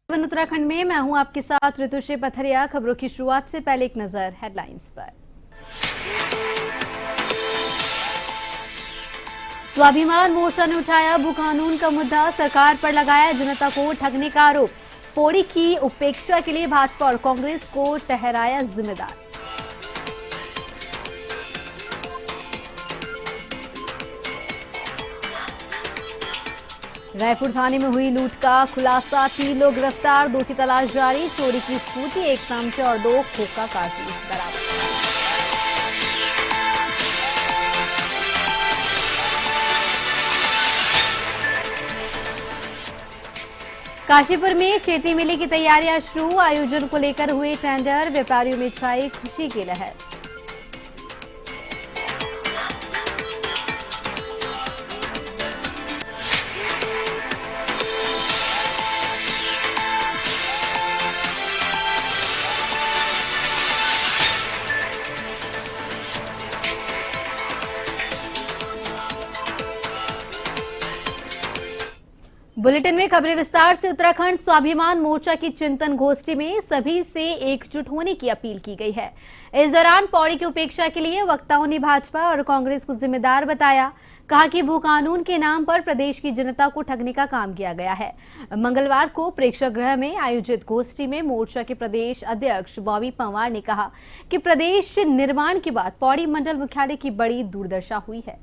उत्तराखंड में मैं हूं आपके साथ ऋतुश्री पथरिया। खबरों की शुरुआत से पहले एक नजर हेडलाइंस पर। स्वाभिमान मोर्चा ने उठाया भू कानून का मुद्दा, सरकार पर लगाया जनता को ठगने का आरोप। पौड़ी की उपेक्षा के लिए भाजपा और कांग्रेस को ठहराया जिम्मेदार। रायपुर थाने में हुई लूट का खुलासा, 3 लोग गिरफ्तार, 2 की तलाश जारी। चोरी की स्कूटी, 1 तमंचा और 2 खोखा कारतूस बरामद। काशीपुर में चैती मेले की तैयारियां शुरू, आयोजन को लेकर हुए टेंडर, व्यापारियों में छाई खुशी की लहर। बुलेटिन में खबरें विस्तार से। उत्तराखंड स्वाभिमान मोर्चा की चिंतन गोष्ठी में सभी से एकजुट होने की अपील की गई है। इस दौरान पौड़ी की उपेक्षा के लिए वक्ताओं ने भाजपा और कांग्रेस को जिम्मेदार बताया। कहा कि भू कानून के नाम पर प्रदेश की जनता को ठगने का काम किया गया है। मंगलवार को प्रेक्षागृह में आयोजित गोष्ठी में मोर्चा के प्रदेश अध्यक्ष बॉबी पंवार ने कहा कि प्रदेश निर्माण के बाद पौड़ी मंडल मुख्यालय की बड़ी दुर्दशा हुई है।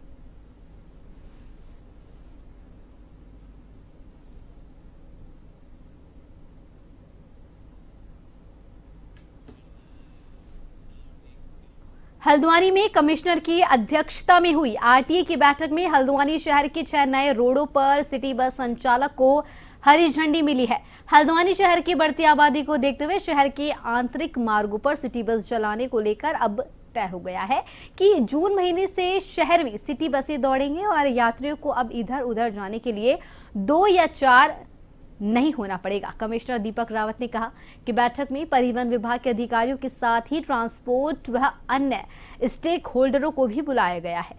हल्द्वानी में कमिश्नर की अध्यक्षता में हुई आरटीए की बैठक में हल्द्वानी शहर के 6 नए रोडों पर सिटी बस संचालक को हरी झंडी मिली है। हल्द्वानी शहर की बढ़ती आबादी को देखते हुए शहर के आंतरिक मार्गों पर सिटी बस चलाने को लेकर अब तय हो गया है कि जून महीने से शहर में सिटी बसें दौड़ेंगे और यात्रियों को अब इधर उधर जाने के लिए 2 या 4 नहीं होना पड़ेगा। कमिश्नर दीपक रावत ने कहा कि बैठक में परिवहन विभाग के अधिकारियों के साथ ही ट्रांसपोर्ट व अन्य स्टेक होल्डरों को भी बुलाया गया है।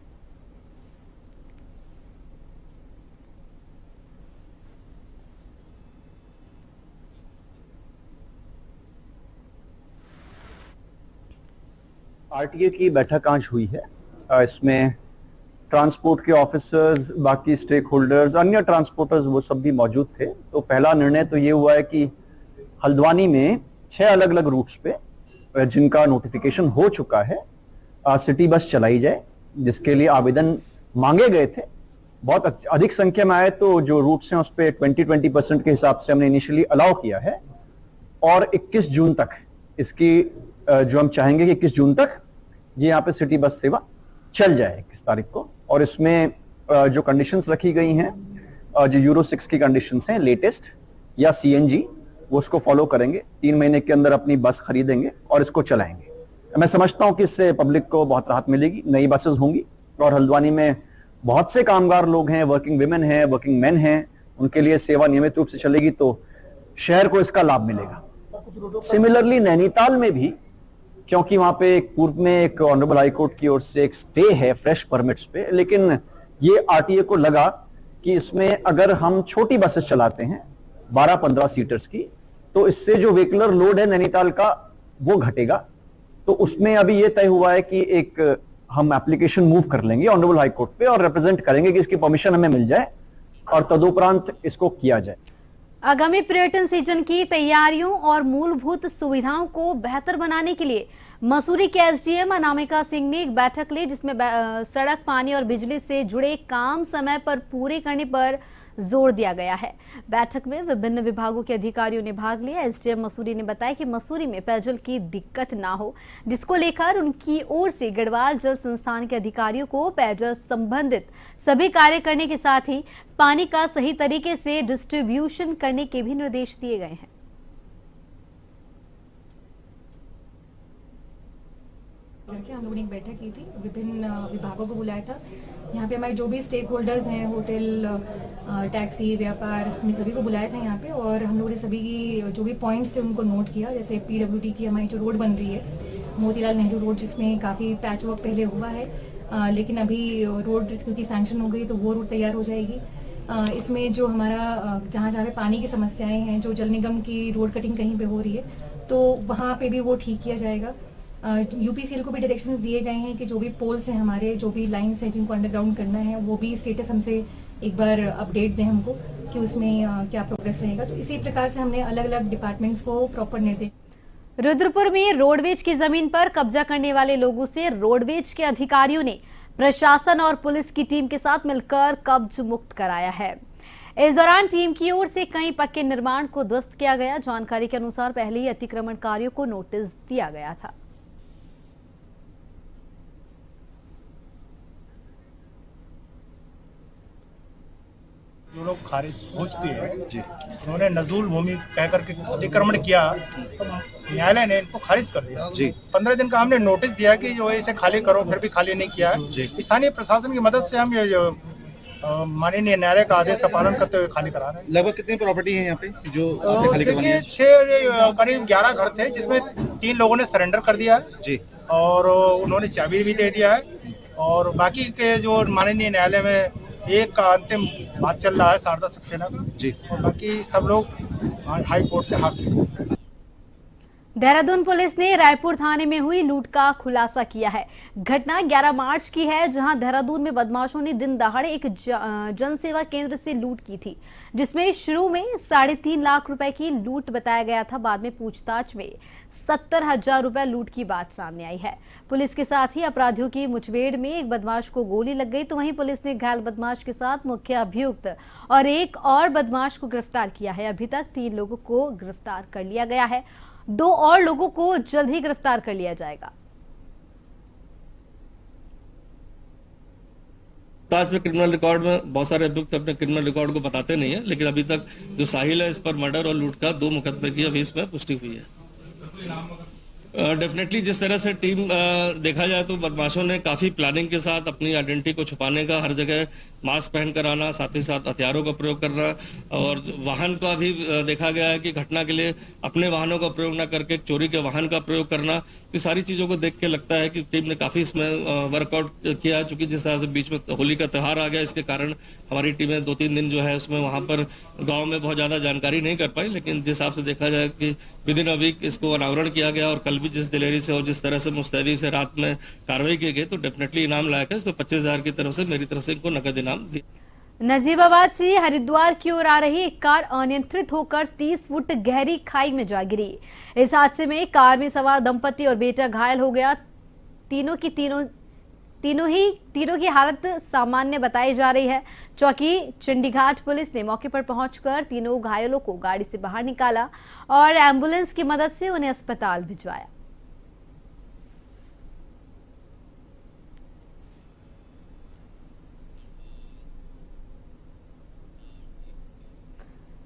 आरटीए की बैठक आज हुई है। इसमें ट्रांसपोर्ट के ऑफिसर्स, बाकी स्टेक होल्डर्स, अन्य ट्रांसपोर्टर्स वो सब भी मौजूद थे। तो पहला निर्णय तो ये हुआ है कि हल्द्वानी में 6 अलग अलग रूट्स पे जिनका नोटिफिकेशन हो चुका है सिटी बस चलाई जाए, जिसके लिए आवेदन मांगे गए थे। बहुत अधिक संख्या में आए तो जो रूट्स हैं उस पर 20% के हिसाब से हमने इनिशियली अलाउ किया है। और 21 जून तक इसकी जो हम चाहेंगे कि 21 जून तक ये यहाँ पे सिटी बस सेवा चल जाए 21 तारीख को। और इसमें जो कंडीशंस रखी गई हैं, जो यूरो 6 की कंडीशंस हैं लेटेस्ट या सीएनजी, वो उसको फॉलो करेंगे। 3 महीने के अंदर अपनी बस खरीदेंगे और इसको चलाएंगे। मैं समझता हूं कि इससे पब्लिक को बहुत राहत मिलेगी, नई बसेस होंगी। और हल्द्वानी में बहुत से कामगार लोग हैं, वर्किंग विमेन हैं, वर्किंग मैन हैं, उनके लिए सेवा नियमित रूप से चलेगी तो शहर को इसका लाभ मिलेगा। सिमिलरली नैनीताल में भी, क्योंकि वहां पे पूर्व में एक ऑनरेबल हाई कोर्ट की ओर से एक स्टे है फ्रेश परमिट्स पे, लेकिन ये आरटीए को लगा कि इसमें अगर हम छोटी बसेस चलाते हैं 12-15 सीटर्स की, तो इससे जो व्हीकलर लोड है नैनीताल का वो घटेगा। तो उसमें अभी ये तय हुआ है कि एक हम एप्लीकेशन मूव कर लेंगे ऑनरेबल हाई कोर्ट पे और रिप्रेजेंट करेंगे कि इसकी परमिशन हमें मिल जाए और तदुपरांत इसको किया जाए। आगामी पर्यटन सीजन की तैयारियों और मूलभूत सुविधाओं को बेहतर बनाने के लिए मसूरी के एसडीएम अनामिका सिंह ने एक बैठक ली, जिसमें सड़क, पानी और बिजली से जुड़े काम समय पर पूरे करने पर जोर दिया गया है। बैठक में विभिन्न विभागों के अधिकारियों ने भाग लिया। एसडीएम मसूरी ने बताया कि मसूरी में पेयजल की दिक्कत ना हो, जिसको लेकर उनकी ओर से गढ़वाल जल संस्थान के अधिकारियों को पेयजल संबंधित सभी कार्य करने के साथ ही पानी का सही तरीके से डिस्ट्रीब्यूशन करने के भी निर्देश दिए गए हैं। हम लोगों ने एक बैठक की थी, विभिन्न विभागों को बुलाया था। यहाँ पे हमारे जो भी स्टेक होल्डर्स हैं, होटल, टैक्सी, व्यापार, हमने सभी को बुलाया था यहाँ पे। और हम लोगों ने सभी की जो भी पॉइंट्स थे उनको नोट किया। जैसे पीडब्ल्यूडी की हमारी जो रोड बन रही है मोतीलाल नेहरू रोड, जिसमें काफ़ी पैच वर्क पहले हुआ है, लेकिन अभी रोड क्योंकि सैंक्शन हो गई तो वो रोड तैयार हो जाएगी। इसमें जो हमारा जहाँ जहाँ पे पानी की समस्याएं हैं, जो जल निगम की रोड कटिंग कहीं पे हो रही है, तो वहाँ पे भी वो ठीक किया जाएगा। यूपीसीएल को भी डायरेक्शंस दिए गए हैं कि जो भी पोल्स हैं हमारे, जो भी लाइन्स हैं जिनको अंडरग्राउंड करना है, वो भी स्टेटस हमसे एक बार अपडेट दें हमको कि उसमें क्या प्रोग्रेस रहेगा। तो इसी प्रकार से हमने अलग अलग डिपार्टमेंट्स को प्रॉपर निर्देश। रुद्रपुर में रोडवेज की जमीन पर कब्जा करने वाले लोगों से रोडवेज के अधिकारियों ने प्रशासन और पुलिस की टीम के साथ मिलकर कब्ज मुक्त कराया है। इस दौरान टीम की ओर से कई पक्के निर्माण को ध्वस्त किया गया। जानकारी के अनुसार पहले ही अतिक्रमणकारियों को नोटिस दिया गया था। जो लोग खारिज हो चुकी है, उन्होंने नजूल भूमि कह करके अतिक्रमण किया, तो न्यायालय ने इनको खारिज कर दिया। 15 दिन का हमने नोटिस दिया कि जो है इसे खाली करो, फिर भी खाली नहीं किया है। स्थानीय प्रशासन की मदद से हम ये जो माननीय न्यायालय का आदेश का पालन करते हुए खाली करा रहे हैं। लगभग कितनी प्रॉपर्टी है यहाँ पे जो आपने खाली करवानी है? करीब 11 घर थे, जिसमें 3 लोगों ने सरेंडर कर दिया है जी, और उन्होंने चाबी भी दे दिया है। और बाकी के जो माननीय न्यायालय में एक का अंतिम बात चल रहा है शारदा सक्सेना का जी, और बाकी सब लोग हाई कोर्ट से हार चुके हैं। देहरादून पुलिस ने रायपुर थाने में हुई लूट का खुलासा किया है। घटना 11 मार्च की है, जहां देहरादून में बदमाशों ने दिन दहाड़े एक जनसेवा केंद्र से लूट की थी, जिसमें शुरू में 3.5 लाख रुपए की लूट बताया गया था। बाद में पूछताछ में 70,000 रुपए लूट की बात सामने आई है। पुलिस के साथ ही अपराधियों की मुठभेड़ में एक बदमाश को गोली लग गई, तो वहीं पुलिस ने घायल बदमाश के साथ मुख्य अभियुक्त और एक और बदमाश को गिरफ्तार किया है। अभी तक 3 लोगों को गिरफ्तार कर लिया गया है। 2 और लोगों को जल्द ही गिरफ्तार कर लिया जाएगा। ताज में क्रिमिनल रिकॉर्ड में बहुत सारे अभियुक्त अपने क्रिमिनल रिकॉर्ड को बताते नहीं है, लेकिन अभी तक जो साहिल है, इस पर मर्डर और लूट का 2 मुकदमे की अभी इसमें पुष्टि हुई है। डेफिनेटली जिस तरह से टीम देखा जाए तो बदमाशों ने काफी प्लानिंग के साथ अपनी आइडेंटिटी को छुपाने का हर जगह मास्क पहन कर आना, साथ ही साथ हथियारों का प्रयोग करना, और वाहन का भी देखा गया है कि घटना के लिए अपने वाहनों का प्रयोग न करके चोरी के वाहन का प्रयोग करना। तो सारी चीजों को देख के लगता है कि टीम ने काफी इसमें वर्कआउट किया है। चूंकि जिस तरह से बीच में होली का त्यौहार आ गया, इसके कारण हमारी टीमें 2-3 दिन जो है उसमें वहां पर गाँव में बहुत ज्यादा जानकारी नहीं कर पाई, लेकिन जिस हिसाब से देखा जाए कि विद इन अ वीक इसको अनावरण किया गया और कल भी जिस दिलेरी से और जिस तरह से मुस्तैदी से रात में कार्रवाई की गई, तो डेफिनेटली इनाम लायक है। इसमें 25,000 की तरफ से मेरी तरफ से इनको नकद इनाम दिया। नजीबाबाद से हरिद्वार की ओर आ रही एक कार अनियंत्रित होकर 30 फुट गहरी खाई में जा गिरी। इस हादसे में कार में सवार दंपति और बेटा घायल हो गया। तीनों की हालत सामान्य बताई जा रही है। चौकी चंडीघाट पुलिस ने मौके पर पहुंचकर तीनों घायलों को गाड़ी से बाहर निकाला और एम्बुलेंस की मदद से उन्हें अस्पताल भिजवाया।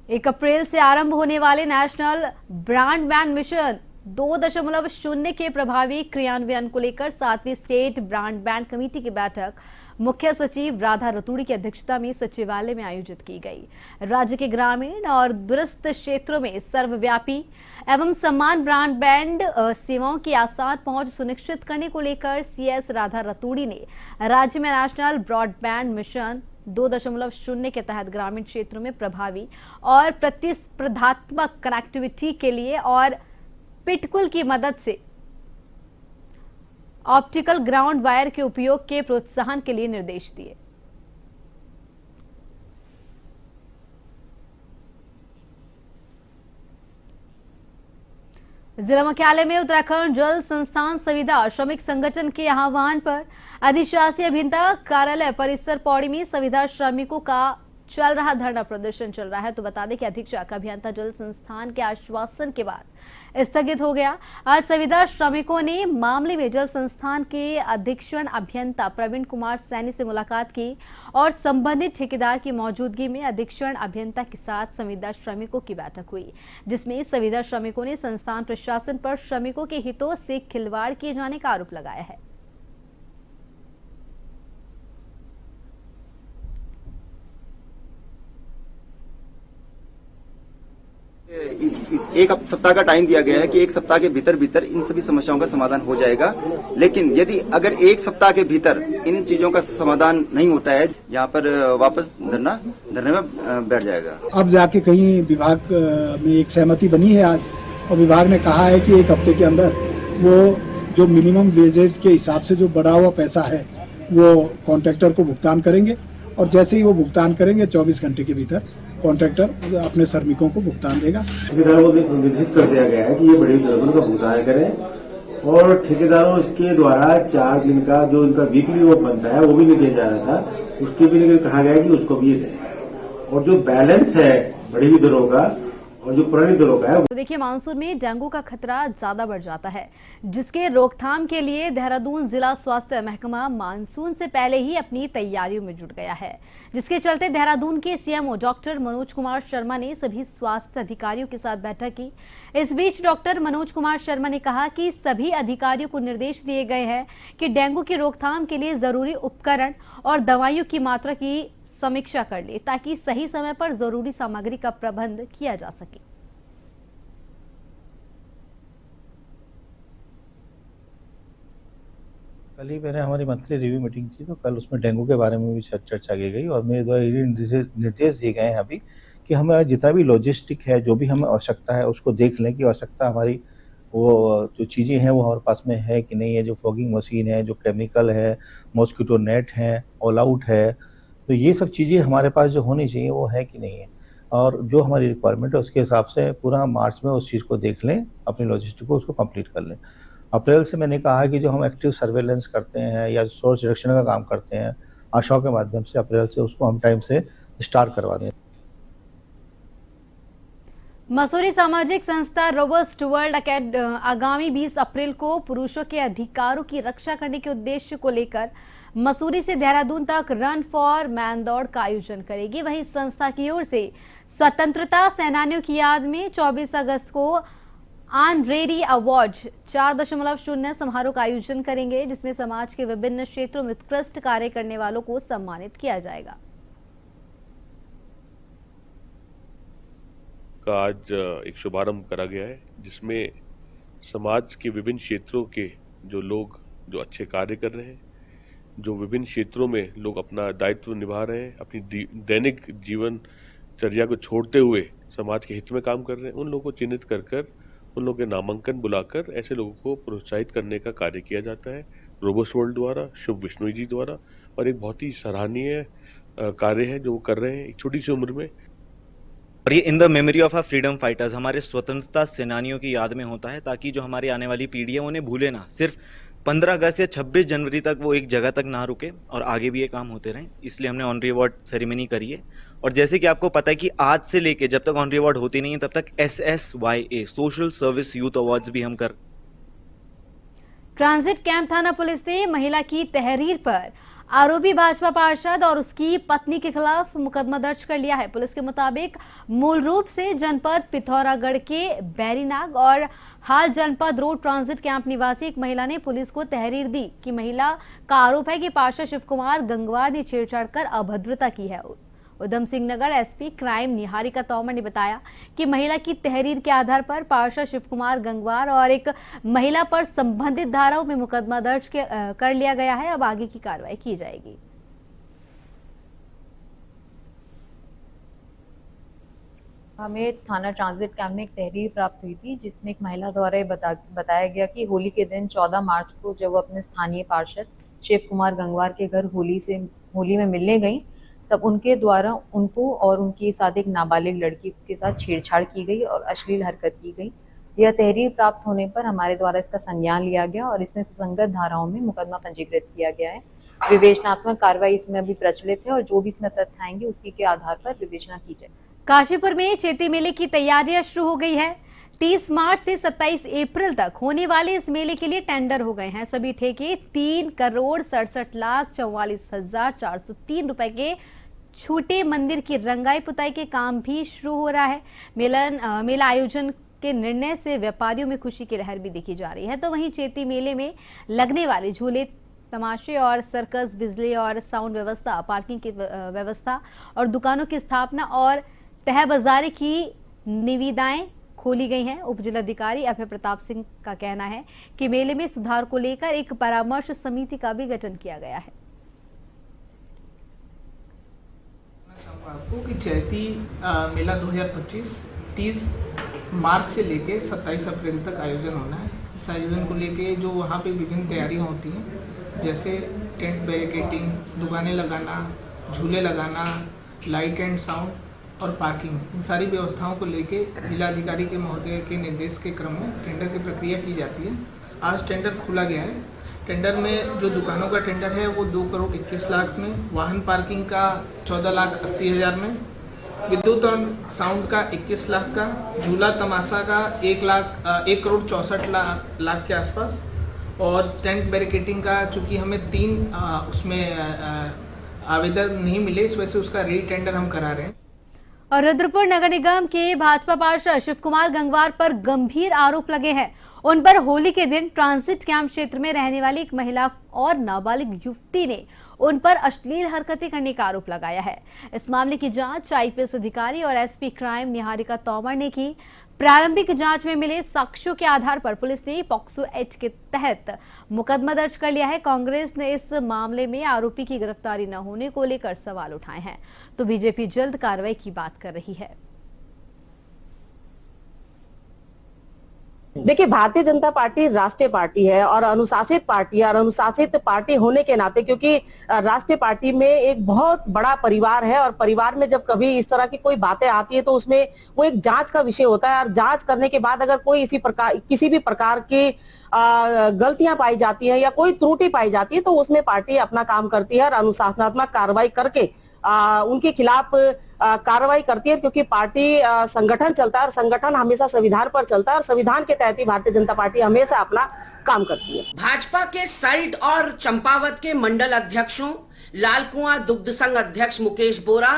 एक अप्रैल से आरंभ होने वाले नेशनल ब्रॉडबैंड मिशन 2.0 के प्रभावी क्रियान्वयन को लेकर 7वीं स्टेट ब्रॉडबैंड कमेटी की बैठक मुख्य सचिव राधा रतूड़ी की अध्यक्षता में सचिवालय में आयोजित की गई। राज्य के ग्रामीण और दूरस्थ क्षेत्रों में सर्वव्यापी एवं समान ब्रॉडबैंड सेवाओं की आसान पहुंच सुनिश्चित करने को लेकर सीएस राधा रतूड़ी ने राज्य में नेशनल ब्रॉडबैंड मिशन 2.0 के तहत ग्रामीण क्षेत्रों में प्रभावी और प्रतिस्पर्धात्मक कनेक्टिविटी के लिए और पिटकुल की मदद से ऑप्टिकल ग्राउंड वायर के उपयोग के प्रोत्साहन के लिए निर्देश दिए। जिला मुख्यालय में उत्तराखंड जल संस्थान संविदा श्रमिक संगठन के आह्वान पर अधिशासी अभियंता कार्यालय परिसर पौड़ी में संविदा श्रमिकों का चल रहा धरना प्रदर्शन चल रहा है। तो बता दें कि अधीक्षक अभियंता जल संस्थान के आश्वासन के बाद स्थगित हो गया। आज संविदा श्रमिकों ने मामले में जल संस्थान के अधीक्षण अभियंता प्रवीण कुमार सैनी से मुलाकात की और संबंधित ठेकेदार की मौजूदगी में अधीक्षण अभियंता के साथ संविदा श्रमिकों की बैठक हुई, जिसमें संविदा श्रमिकों ने संस्थान प्रशासन पर श्रमिकों के हितों से खिलवाड़ किए जाने का आरोप लगाया है। एक सप्ताह का टाइम दिया गया है कि एक सप्ताह के भीतर भीतर इन सभी समस्याओं का समाधान हो जाएगा। लेकिन यदि अगर एक सप्ताह के भीतर इन चीजों का समाधान नहीं होता है, यहाँ पर वापस धरने में बैठ जाएगा। अब जाके कहीं विभाग में एक सहमति बनी है आज, और विभाग ने कहा है कि एक हफ्ते के अंदर वो जो मिनिमम वेजेज के हिसाब से जो बढ़ा हुआ पैसा है वो कॉन्ट्रैक्टर को भुगतान करेंगे, और जैसे ही वो भुगतान करेंगे 24 घंटे के भीतर कॉन्ट्रैक्टर अपने श्रमिकों को भुगतान देगा। ठेकेदारों को निर्देशित कर दिया गया है कि ये बड़ी दरों का भुगतान करें, और ठेकेदारों के द्वारा 4 दिन का जो इनका वीकली वो बनता है वो भी नहीं दिया जा रहा था, उसके भी लिए कहा गया है कि उसको भी ये दें। और जो बैलेंस है बढ़ी हुई दरों का और जो पुरानी दरों का है। तो देखिए, मानसून में डेंगू का खतरा ज्यादा बढ़ जाता है, जिसके रोकथाम के लिए देहरादून जिला स्वास्थ्य महकमा मानसून से पहले ही अपनी तैयारियों में जुट गया है, जिसके चलते देहरादून के सीएमओ डॉक्टर मनोज कुमार शर्मा ने सभी स्वास्थ्य अधिकारियों के साथ बैठक की। इस बीच डॉक्टर मनोज कुमार शर्मा ने कहा कि सभी अधिकारियों को निर्देश दिए गए हैं कि डेंगू की रोकथाम के लिए जरूरी उपकरण और दवाइयों की मात्रा की समीक्षा कर ले, ताकि सही समय पर जरूरी सामग्री का प्रबंध किया जा सके। कल ही मैंने हमारी मंथली रिव्यू मीटिंग थी, तो कल उसमें डेंगू के बारे में भी चर्चा की गई, और मेरे द्वारा ये निर्देश दिए गए हैं अभी कि हमें जितना भी लॉजिस्टिक है, जो भी हमें आवश्यकता है उसको देख लें कि आवश्यकता हमारी वो जो चीज़ें हैं वो हमारे पास में है कि नहीं है। जो फॉगिंग मशीन है, जो केमिकल है, मॉस्किटो नेट है, ऑल आउट है, तो ये सब चीज़ें हमारे पास जो होनी चाहिए वो है कि नहीं है, और जो हमारी रिक्वायरमेंट है उसके हिसाब से पूरा मार्च में उस चीज़ को देख लें, अपनी लॉजिस्टिक को उसको कंप्लीट कर लें। अप्रैल से मैंने कहा है कि जो हम एक्टिव सर्वेलेंस करते हैं या सोर्स रिडक्शन का काम करते हैं आशाओं के माध्यम से, अप्रैल से उसको हम टाइम से स्टार्ट करवा दें। मसूरी सामाजिक संस्था रोबस्ट वर्ल्ड आगामी 20 अप्रैल को पुरुषों के अधिकारों की रक्षा करने के उद्देश्य को लेकर मसूरी से देहरादून तक रन फॉर मैन दौड़ का आयोजन करेगी। वहीं संस्था की ओर से स्वतंत्रता सेनानियों की याद में 24 अगस्त को ऑनरेरी अवार्ड 4.0 समारोह का आयोजन करेंगे, जिसमें समाज के विभिन्न क्षेत्रों में उत्कृष्ट कार्य करने वालों को सम्मानित किया जाएगा। का आज एक शुभारंभ करा गया है, जिसमें समाज के विभिन्न क्षेत्रों के जो लोग जो अच्छे कार्य कर रहे हैं, जो विभिन्न क्षेत्रों में लोग अपना दायित्व निभा रहे हैं, अपनी दैनिक जीवन चर्या को छोड़ते हुए समाज के हित में काम कर रहे हैं, उन लोगों को चिन्हित कर उन लोगों के नामांकन बुलाकर ऐसे लोगों को प्रोत्साहित करने का कार्य किया जाता है रोबोस्ट वर्ल्ड द्वारा, शुभ विष्णु जी द्वारा, और एक बहुत ही सराहनीय कार्य है जो वो कर रहे हैं एक छोटी सी उम्र में। और ये in the memory of our freedom fighters, हमारे स्वतंत्रता सेनानियों की याद में होता है, ताकि जो हमारी आने वाली पीढ़ी है उन्हें भूले ना। सिर्फ 15 अगस्त या 26 जनवरी तक वो एक जगह तक ना रुके और आगे भी ये काम होते रहें, इसलिए हमने ऑनरी अवार्ड सेरेमनी करी है। और जैसे कि आपको पता है कि आज से लेके जब तक ऑनरी अवार्ड होती नहीं है तब तक SSYA social service youth awards भी हम कर। ट्रांजिट कैंप थाना पुलिस ने महिला की तहरीर पर आरोपी भाजपा पार्षद और उसकी पत्नी के खिलाफ मुकदमा दर्ज कर लिया है। पुलिस के मुताबिक मूल रूप से जनपद पिथौरागढ़ के बैरीनाग और हाल जनपद रोड ट्रांजिट कैंप निवासी एक महिला ने पुलिस को तहरीर दी कि महिला का आरोप है कि पार्षद शिव कुमार गंगवार ने छेड़छाड़ कर अभद्रता की है। उधम सिंह नगर एसपी क्राइम निहारिका तोमर ने बताया कि महिला की तहरीर के आधार पर पार्षद शिव कुमार गंगवार और एक महिला पर संबंधित धाराओं में मुकदमा दर्ज कर लिया गया है। अब आगे की कार्रवाई की जाएगी। हमें थाना ट्रांजिट कैंप में एक तहरीर प्राप्त हुई थी, जिसमें एक महिला द्वारा बताया गया कि होली के दिन 14 मार्च को जब वो अपने स्थानीय पार्षद शिव कुमार गंगवार के घर होली में मिलने गई, तब उनके द्वारा उनको और उनके साथ एक नाबालिग लड़की के साथ छेड़छाड़ की गई और अश्लील हरकत की गई। यह तहरीर प्राप्त होने पर हमारे द्वारा इसका संज्ञान लिया गया और इसमें सुसंगत धाराओं में मुकदमा पंजीकृत किया गया है। विवेचनात्मक कार्रवाई इसमें अभी प्रचलित है और जो भी इसमें तथ्य आएंगे उसी के आधार पर विवेचना की जाए। काशीपुर में चैती मेले की तैयारियां शुरू हो गई है। 30 मार्च से 27 अप्रैल तक होने वाले इस मेले के लिए टेंडर हो गए हैं। सभी ठेके 3,67,44,403 रुपए के छोटे मंदिर की रंगाई पुताई के काम भी शुरू हो रहा है। मेला आयोजन के निर्णय से व्यापारियों में खुशी की लहर भी देखी जा रही है। तो वहीं चैती मेले में लगने वाले झूले, तमाशे और सर्कस, बिजली और साउंड व्यवस्था, पार्किंग की व्यवस्था और दुकानों की स्थापना और तह बाजारी की निविदाएं खोली गई हैं। उप जिलाधिकारी अभय प्रताप सिंह का कहना है कि मेले में सुधार को लेकर एक परामर्श समिति का भी गठन किया गया है। आपको कि चैती मेला 2025 30 मार्च से लेके 27 अप्रैल तक आयोजन होना है। इस आयोजन को लेके जो वहाँ पे विभिन्न तैयारियाँ होती हैं, जैसे टेंट बैरिकेडिंग, दुकानें लगाना, झूले लगाना, लाइट एंड साउंड और पार्किंग, इन सारी व्यवस्थाओं को लेके जिलाधिकारी के महोदय के निर्देश के क्रम में टेंडर की प्रक्रिया की जाती है। आज टेंडर खोला गया है। टेंडर में जो दुकानों का टेंडर है वो 2 करोड़ 21 लाख में, वाहन पार्किंग का 14 लाख 80 हज़ार में, विद्युत और साउंड का 21 लाख का, झूला तमाशा का 1 करोड़ 64 लाख के आसपास, और टेंट बैरिकेडिंग का चूँकि हमें 3 उसमें आवेदन नहीं मिले, इस वजह से उसका री टेंडर हम करा रहे हैं। और रुद्रपुर नगर निगम के भाजपा पार्षद शिव कुमार गंगवार पर गंभीर आरोप लगे हैं। उन पर होली के दिन ट्रांजिट कैंप क्षेत्र में रहने वाली एक महिला और नाबालिग युवती ने उन पर अश्लील हरकतें करने का आरोप लगाया है। इस मामले की जांच आईपीएस अधिकारी और एसपी क्राइम निहारिका तोमर ने की। प्रारंभिक जांच में मिले साक्ष्यों के आधार पर पुलिस ने पॉक्सो एक्ट के तहत मुकदमा दर्ज कर लिया है। कांग्रेस ने इस मामले में आरोपी की गिरफ्तारी न होने को लेकर सवाल उठाए हैं, तो बीजेपी जल्द कार्रवाई की बात कर रही है। देखिए, भारतीय जनता पार्टी राष्ट्रीय पार्टी है और अनुशासित पार्टी है, और अनुशासित पार्टी होने के नाते, क्योंकि राष्ट्रीय पार्टी में एक बहुत बड़ा परिवार है, और परिवार में जब कभी इस तरह की कोई बातें आती है तो उसमें वो एक जांच का विषय होता है, और जांच करने के बाद अगर कोई किसी भी प्रकार की गलतियां पाई जाती है या कोई त्रुटि पाई जाती है तो उसमें पार्टी अपना काम करती है और अनुशासनात्मक कार्रवाई करके उनके खिलाफ कार्रवाई करती है, क्योंकि पार्टी संगठन चलता है और संगठन हमेशा संविधान पर चलता है, और संविधान के तहत ही भारतीय जनता पार्टी हमेशा अपना काम करती है। भाजपा के साइट और चंपावत के मंडल अध्यक्षों, लालकुआं दुग्ध संघ अध्यक्ष मुकेश बोरा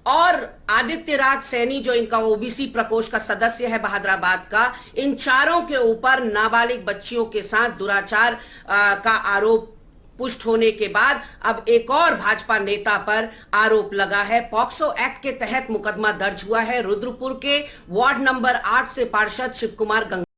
और आदित्य राज सैनी, जो इनका ओबीसी प्रकोष्ठ का सदस्य है बहादुराबाद का, इन चारों के ऊपर नाबालिग बच्चियों के साथ दुराचार का आरोप पुष्ट होने के बाद अब एक और भाजपा नेता पर आरोप लगा है। पॉक्सो एक्ट के तहत मुकदमा दर्ज हुआ है। रुद्रपुर के वार्ड नंबर 8 से पार्षद शिव कुमार